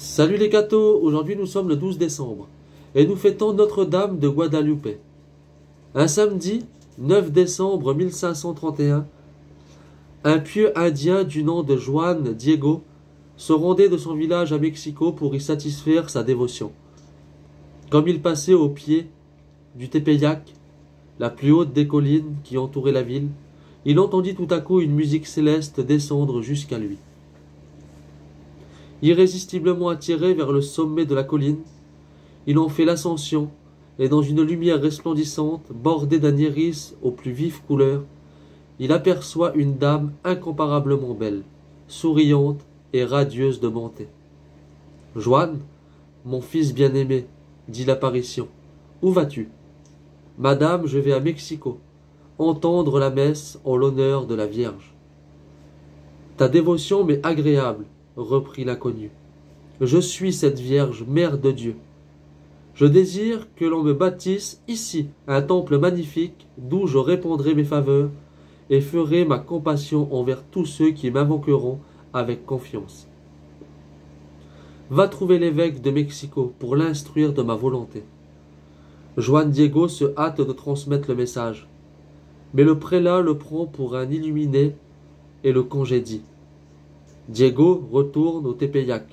Salut les cathos, aujourd'hui nous sommes le 12 décembre et nous fêtons Notre-Dame de Guadalupe. Un samedi, 9 décembre 1531, un pieux indien du nom de Juan Diego se rendait de son village à Mexico pour y satisfaire sa dévotion. Comme il passait au pied du Tepeyac, la plus haute des collines qui entouraient la ville, il entendit tout à coup une musique céleste descendre jusqu'à lui. Irrésistiblement attiré vers le sommet de la colline, il en fait l'ascension, et dans une lumière resplendissante, bordée d'un iris aux plus vives couleurs, il aperçoit une dame incomparablement belle, souriante et radieuse de bonté. « Juan, mon fils bien-aimé, dit l'apparition, où vas-tu ? » ?»« Madame, je vais à Mexico, entendre la messe en l'honneur de la Vierge. »« Ta dévotion m'est agréable, reprit l'inconnu. Je suis cette Vierge, Mère de Dieu. Je désire que l'on me bâtisse ici un temple magnifique d'où je répandrai mes faveurs et ferai ma compassion envers tous ceux qui m'invoqueront avec confiance. Va trouver l'évêque de Mexico pour l'instruire de ma volonté. Juan Diego se hâte de transmettre le message, mais le prélat le prend pour un illuminé et le congédie. Diego retourne au Tepeyac.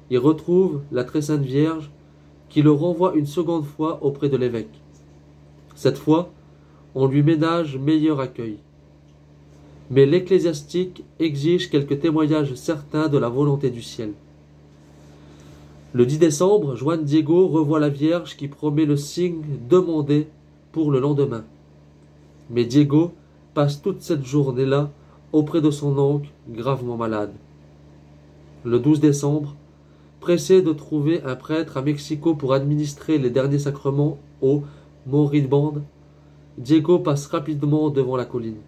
Il retrouve la très sainte Vierge qui le renvoie une seconde fois auprès de l'évêque. Cette fois, on lui ménage meilleur accueil. Mais l'ecclésiastique exige quelques témoignages certains de la volonté du ciel. Le 10 décembre, Juan Diego revoit la Vierge qui promet le signe demandé pour le lendemain. Mais Diego passe toute cette journée-là auprès de son oncle gravement malade. Le 12 décembre, pressé de trouver un prêtre à Mexico pour administrer les derniers sacrements aux moribondes, Diego passe rapidement devant la colline.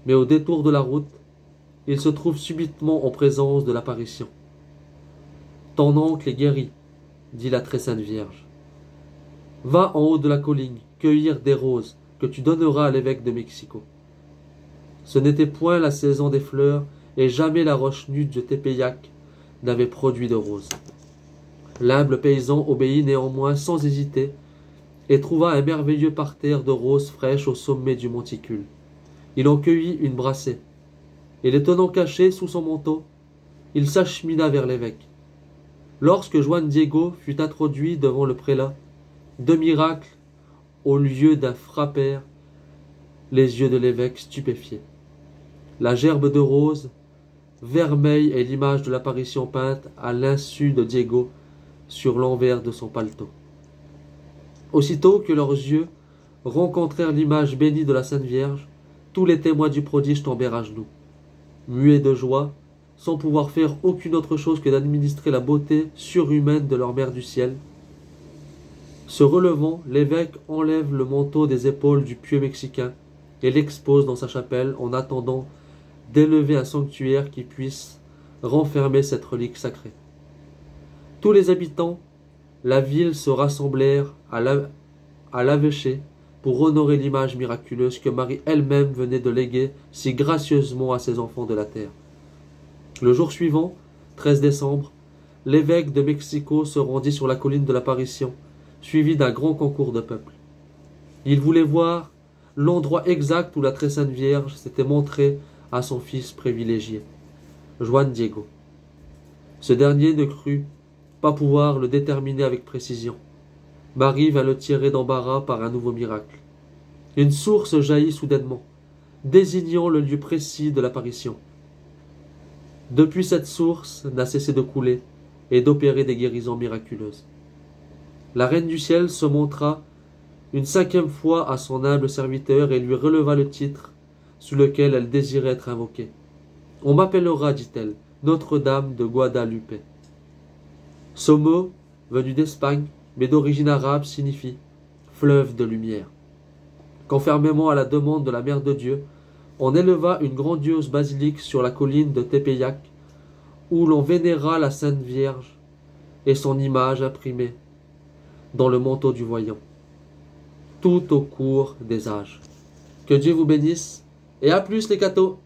Mais au détour de la route, il se trouve subitement en présence de l'apparition. « Ton oncle est guéri, dit la très sainte Vierge. Va en haut de la colline cueillir des roses que tu donneras à l'évêque de Mexico. » Ce n'était point la saison des fleurs, et jamais la roche nue de Tepeyac n'avait produit de roses. L'humble paysan obéit néanmoins sans hésiter, et trouva un merveilleux parterre de roses fraîches au sommet du monticule. Il en cueillit une brassée, et les tenant cachées sous son manteau, il s'achemina vers l'évêque. Lorsque Juan Diego fut introduit devant le prélat, deux miracles, au lieu d'un frappèrent les yeux de l'évêque stupéfiés. La gerbe de rose, vermeille est l'image de l'apparition peinte à l'insu de Diego sur l'envers de son paletot. Aussitôt que leurs yeux rencontrèrent l'image bénie de la Sainte Vierge, tous les témoins du prodige tombèrent à genoux, muets de joie, sans pouvoir faire aucune autre chose que d'administrer la beauté surhumaine de leur Mère du ciel. Se relevant, l'évêque enlève le manteau des épaules du pieux mexicain et l'expose dans sa chapelle en attendant d'élever un sanctuaire qui puisse renfermer cette relique sacrée. Tous les habitants, la ville se rassemblèrent à l'avêché pour honorer l'image miraculeuse que Marie elle-même venait de léguer si gracieusement à ses enfants de la terre. Le jour suivant, 13 décembre, l'évêque de Mexico se rendit sur la colline de l'apparition, suivi d'un grand concours de peuple. Il voulait voir l'endroit exact où la très sainte Vierge s'était montrée à son fils privilégié, Juan Diego. Ce dernier ne crut pas pouvoir le déterminer avec précision. Marie vint le tirer d'embarras par un nouveau miracle. Une source jaillit soudainement, désignant le lieu précis de l'apparition. Depuis cette source n'a cessé de couler et d'opérer des guérisons miraculeuses. La reine du ciel se montra une 5e fois à son humble serviteur et lui releva le titre sous lequel elle désirait être invoquée. « On m'appellera, dit-elle, Notre-Dame de Guadalupe. » Ce mot, venu d'Espagne, mais d'origine arabe, signifie « fleuve de lumière ». Conformément à la demande de la Mère de Dieu, on éleva une grandiose basilique sur la colline de Tepeyac, où l'on vénéra la Sainte Vierge et son image imprimée dans le manteau du voyant, tout au cours des âges. Que Dieu vous bénisse, et à plus les cathos!